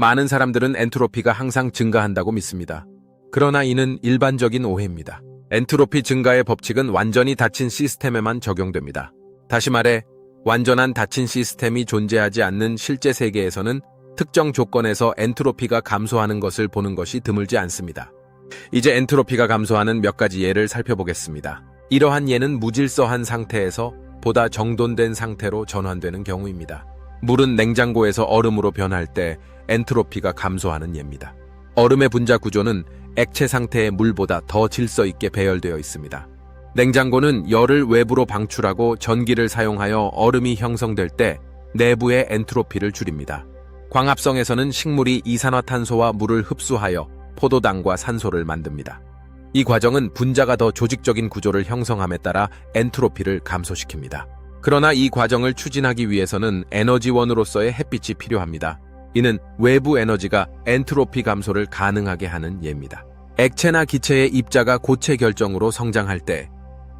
많은 사람들은 엔트로피가 항상 증가한다고 믿습니다. 그러나 이는 일반적인 오해입니다. 엔트로피 증가의 법칙은 완전히 닫힌 시스템에만 적용됩니다. 다시 말해, 완전한 닫힌 시스템이 존재하지 않는 실제 세계에서는 특정 조건에서 엔트로피가 감소하는 것을 보는 것이 드물지 않습니다. 이제 엔트로피가 감소하는 몇 가지 예를 살펴보겠습니다. 이러한 예는 무질서한 상태에서 보다 정돈된 상태로 전환되는 경우입니다. 물은 냉장고에서 얼음으로 변할 때 엔트로피가 감소하는 예입니다. 얼음의 분자 구조는 액체 상태의 물보다 더 질서 있게 배열되어 있습니다. 냉장고는 열을 외부로 방출하고 전기를 사용하여 얼음이 형성될 때 내부의 엔트로피를 줄입니다. 광합성에서는 식물이 이산화탄소와 물을 흡수하여 포도당과 산소를 만듭니다. 이 과정은 분자가 더 조직적인 구조를 형성함에 따라 엔트로피를 감소시킵니다. 그러나 이 과정을 추진하기 위해서는 에너지원으로서의 햇빛이 필요합니다. 이는 외부 에너지가 엔트로피 감소를 가능하게 하는 예입니다. 액체나 기체의 입자가 고체 결정으로 성장할 때,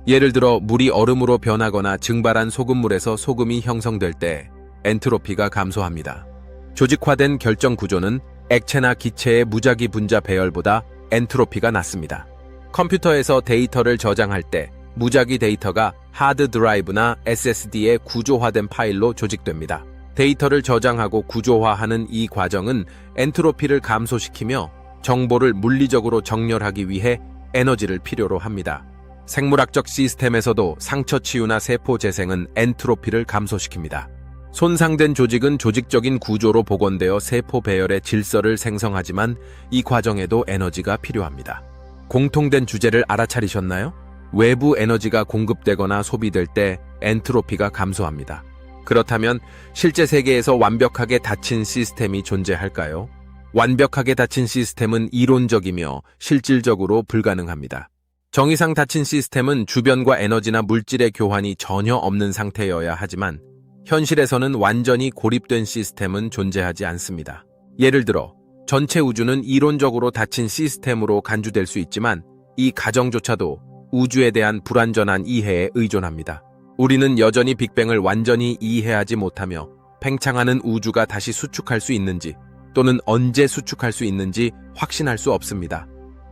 예를 들어 물이 얼음으로 변하거나 증발한 소금물에서 소금이 형성될 때 엔트로피가 감소합니다. 조직화된 결정 구조는 액체나 기체의 무작위 분자 배열보다 엔트로피가 낮습니다. 컴퓨터에서 데이터를 저장할 때 무작위 데이터가 하드 드라이브나 SSD에 구조화된 파일로 조직됩니다. 데이터를 저장하고 구조화하는 이 과정은 엔트로피를 감소시키며 정보를 물리적으로 정렬하기 위해 에너지를 필요로 합니다. 생물학적 시스템에서도 상처 치유나 세포 재생은 엔트로피를 감소시킵니다. 손상된 조직은 조직적인 구조로 복원되어 세포 배열의 질서를 생성하지만 이 과정에도 에너지가 필요합니다. 공통된 주제를 알아차리셨나요? 외부 에너지가 공급되거나 소비될 때 엔트로피가 감소합니다. 그렇다면 실제 세계에서 완벽하게 닫힌 시스템이 존재할까요? 완벽하게 닫힌 시스템은 이론적이며 실질적으로 불가능합니다. 정의상 닫힌 시스템은 주변과 에너지나 물질의 교환이 전혀 없는 상태여야 하지만 현실에서는 완전히 고립된 시스템은 존재하지 않습니다. 예를 들어 전체 우주는 이론적으로 닫힌 시스템으로 간주될 수 있지만 이 가정조차도 우주에 대한 불완전한 이해에 의존합니다. 우리는 여전히 빅뱅을 완전히 이해하지 못하며 팽창하는 우주가 다시 수축할 수 있는지 또는 언제 수축할 수 있는지 확신할 수 없습니다.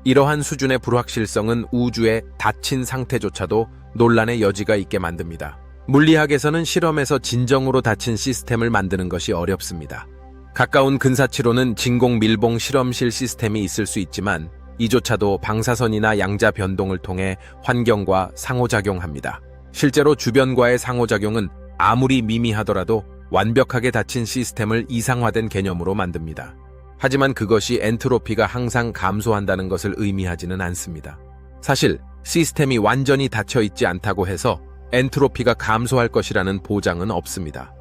이러한 수준의 불확실성은 우주의 닫힌 상태조차도 논란의 여지가 있게 만듭니다. 물리학에서는 실험에서 진정으로 닫힌 시스템을 만드는 것이 어렵습니다. 가까운 근사치로는 진공 밀봉 실험실 시스템이 있을 수 있지만 이조차도 방사선이나 양자 변동을 통해 환경과 상호작용합니다. 실제로 주변과의 상호작용은 아무리 미미하더라도 완벽하게 닫힌 시스템을 이상화된 개념으로 만듭니다. 하지만 그것이 엔트로피가 항상 감소한다는 것을 의미하지는 않습니다. 사실 시스템이 완전히 닫혀 있지 않다고 해서 엔트로피가 감소할 것이라는 보장은 없습니다.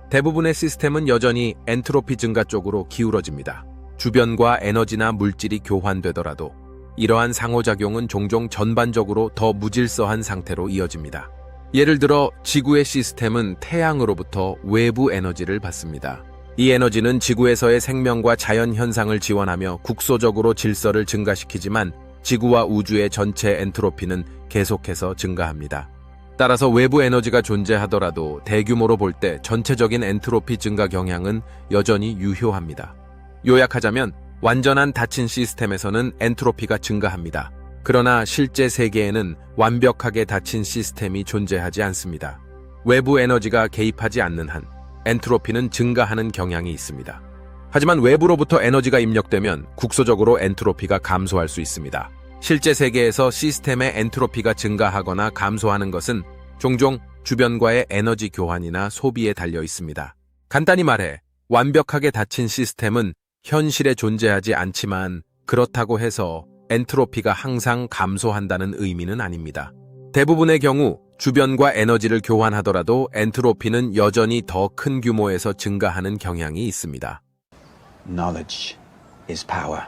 대부분의 시스템은 여전히 엔트로피 증가 쪽으로 기울어집니다. 주변과 에너지나 물질이 교환되더라도 이러한 상호작용은 종종 전반적으로 더 무질서한 상태로 이어집니다. 예를 들어 지구의 시스템은 태양으로부터 외부 에너지를 받습니다. 이 에너지는 지구에서의 생명과 자연 현상을 지원하며 국소적으로 질서를 증가시키지만 지구와 우주의 전체 엔트로피는 계속해서 증가합니다. 따라서 외부 에너지가 존재하더라도 대규모로 볼 때 전체적인 엔트로피 증가 경향은 여전히 유효합니다. 요약하자면 완전한 닫힌 시스템에서는 엔트로피가 증가합니다. 그러나 실제 세계에는 완벽하게 닫힌 시스템이 존재하지 않습니다. 외부 에너지가 개입하지 않는 한 엔트로피는 증가하는 경향이 있습니다. 하지만 외부로부터 에너지가 입력되면 국소적으로 엔트로피가 감소할 수 있습니다. 실제 세계에서 시스템의 엔트로피가 증가하거나 감소하는 것은 종종 주변과의 에너지 교환이나 소비에 달려 있습니다. 간단히 말해 완벽하게 닫힌 시스템은 현실에 존재하지 않지만 그렇다고 해서 엔트로피가 항상 감소한다는 의미는 아닙니다. 대부분의 경우 주변과 에너지를 교환하더라도 엔트로피는 여전히 더 큰 규모에서 증가하는 경향이 있습니다. Knowledge is power.